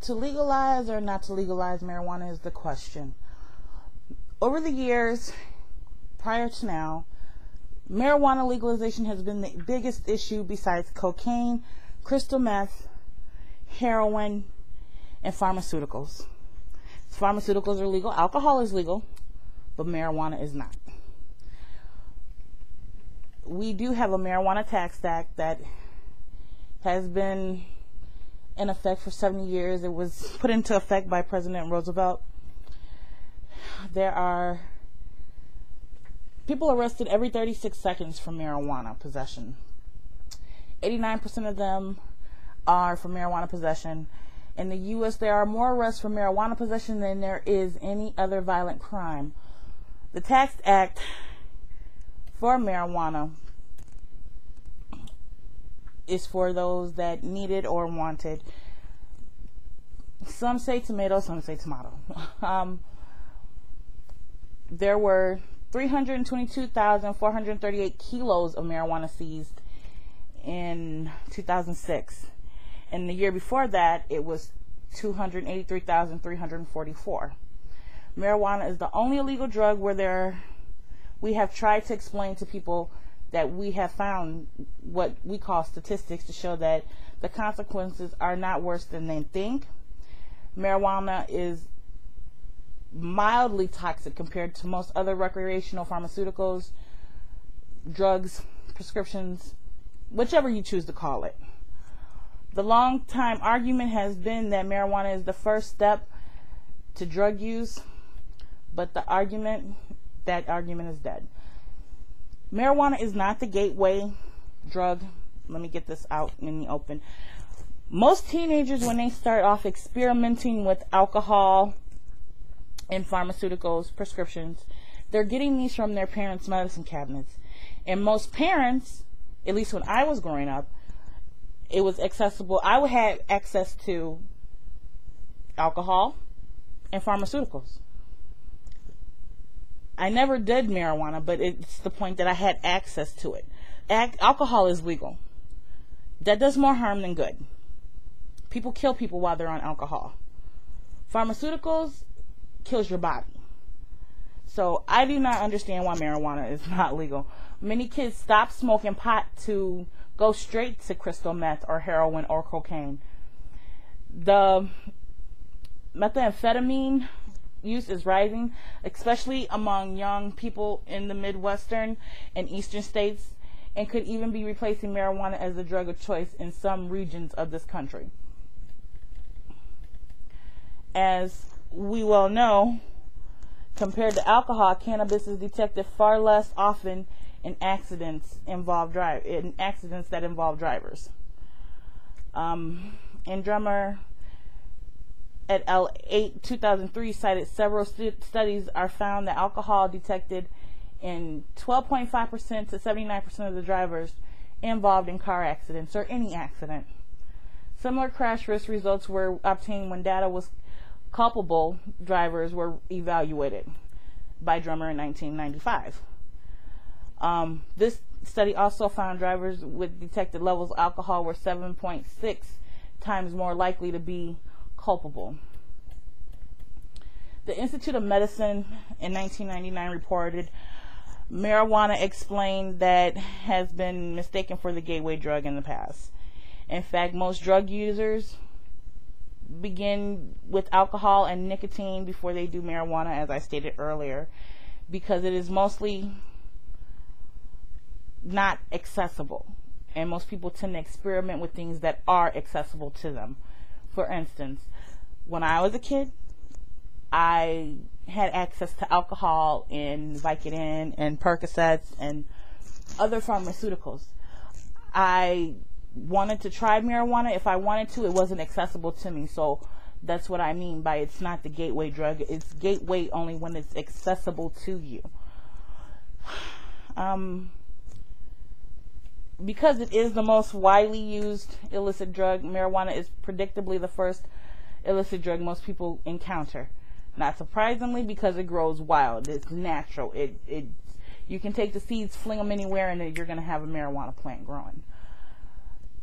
To legalize or not to legalize marijuana is the question. Over the years, prior to now, marijuana legalization has been the biggest issue besides cocaine, crystal meth, heroin, and pharmaceuticals. Pharmaceuticals are legal, alcohol is legal, but marijuana is not. We do have a marijuana tax act that has been in effect for 70 years. It was put into effect by President Roosevelt. There are people arrested every 36 seconds for marijuana possession. 89% of them are for marijuana possession. In the U.S., there are more arrests for marijuana possession than there is any other violent crime. The Tax Act for marijuana is for those that need it or want it. Some say tomato, some say tomato. There were 322,438 kilos of marijuana seized in 2006. And the year before that, it was 283,344. Marijuana is the only illegal drug where we have tried to explain to people that we have found what we call statistics to show that the consequences are not worse than they think. Marijuana is mildly toxic compared to most other recreational pharmaceuticals, drugs, prescriptions, whichever you choose to call it. The long time argument has been that marijuana is the first step to drug use, but that argument is dead. Marijuana is not the gateway drug. Let me get this out in the open. Most teenagers, when they start off experimenting with alcohol and pharmaceuticals, prescriptions, they're getting these from their parents' medicine cabinets. And most parents, at least when I was growing up, it was accessible. I would have access to alcohol and pharmaceuticals. I never did marijuana, but it's the point that I had access to it. Alcohol is legal. That does more harm than good. People kill people while they're on alcohol. Pharmaceuticals kills your body. So I do not understand why marijuana is not legal. Many kids stop smoking pot to go straight to crystal meth or heroin or cocaine. The methamphetamine use is rising, especially among young people in the Midwestern and Eastern states, and could even be replacing marijuana as the drug of choice in some regions of this country. As we well know, compared to alcohol, cannabis is detected far less often in accidents that involve drivers. And Drummer et al. 2003 cited several studies are found that alcohol detected in 12.5% to 79% of the drivers involved in car accidents or any accident. Similar crash risk results were obtained when data was culpable drivers were evaluated by Drummer in 1995. This study also found drivers with detected levels of alcohol were 7.6 times more likely to be culpable. The Institute of Medicine in 1999 reported marijuana explained that has been mistaken for the gateway drug in the past. In fact, most drug users begin with alcohol and nicotine before they do marijuana, as I stated earlier, because it is mostly not accessible, and most people tend to experiment with things that are accessible to them. For instance, when I was a kid, I had access to alcohol and Vicodin and Percocets and other pharmaceuticals. I wanted to try marijuana. If I wanted to, it wasn't accessible to me. So that's what I mean by it's not the gateway drug. It's gateway only when it's accessible to you. Because it is the most widely used illicit drug, marijuana is predictably the first illicit drug most people encounter. Not surprisingly, because it grows wild. It's natural. You can take the seeds, fling them anywhere, and you're going to have a marijuana plant growing.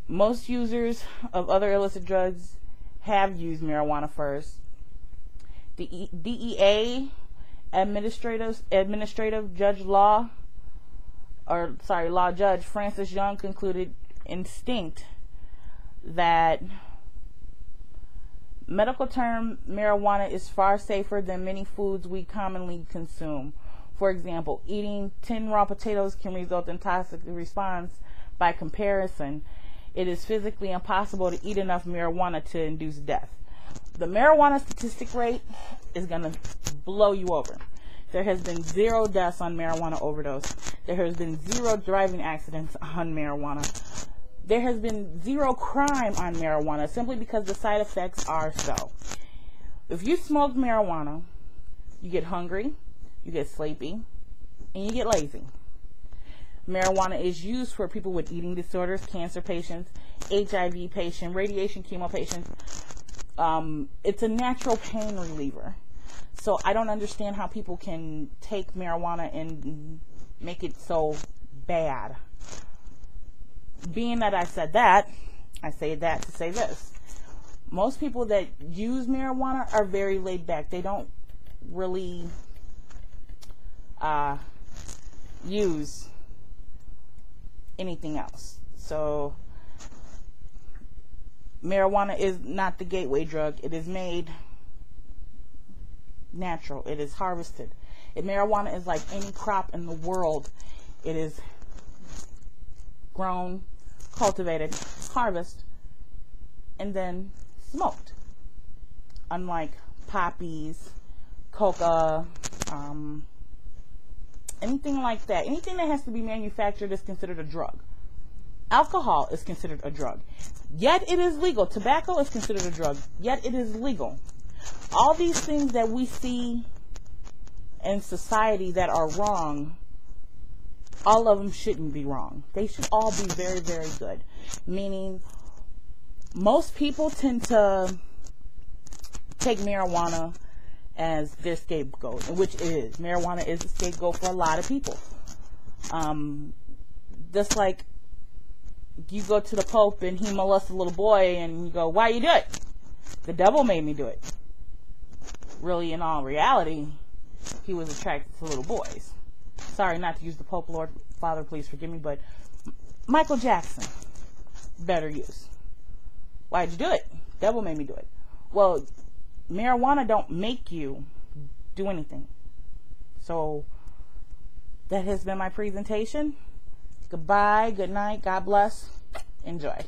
Most users of other illicit drugs have used marijuana first. The DEA administrative judge law judge Francis Young concluded instinct that medical term marijuana is far safer than many foods we commonly consume. For example, eating 10 raw potatoes can result in toxic response. By comparison, it is physically impossible to eat enough marijuana to induce death. The marijuana statistic rate is going to blow you over. There has been 0 deaths on marijuana overdose. There has been 0 driving accidents on marijuana. There has been 0 crime on marijuana simply because the side effects are so. If you smoke marijuana, you get hungry, you get sleepy, and you get lazy. Marijuana is used for people with eating disorders, cancer patients, HIV patients, radiation chemo patients. It's a natural pain reliever. So I don't understand how people can take marijuana and make it so bad. Being that I said that, I say that to say this. Most people that use marijuana are very laid back. They don't really use anything else. So marijuana is not the gateway drug. It is made natural. It is harvested. Marijuana is like any crop in the world. It is grown, cultivated, harvested, and then smoked. Unlike poppies, coca, anything like that. Anything that has to be manufactured is considered a drug. Alcohol is considered a drug, yet it is legal. Tobacco is considered a drug, yet it is legal. All these things that we see in society that are wrong, all of them shouldn't be wrong. They should all be very, very good. Meaning, most people tend to take marijuana as their scapegoat, which it is. Marijuana is a scapegoat for a lot of people. Just like you go to the Pope and he molests a little boy and you go, why you do it? The devil made me do it. Really, in all reality, he was attracted to little boys. Sorry not to use the Pope, Lord, Father, please forgive me, but Michael Jackson, better use. Why'd you do it? Devil made me do it. Well, marijuana don't make you do anything. So that has been my presentation. Goodbye, good night, God bless, enjoy.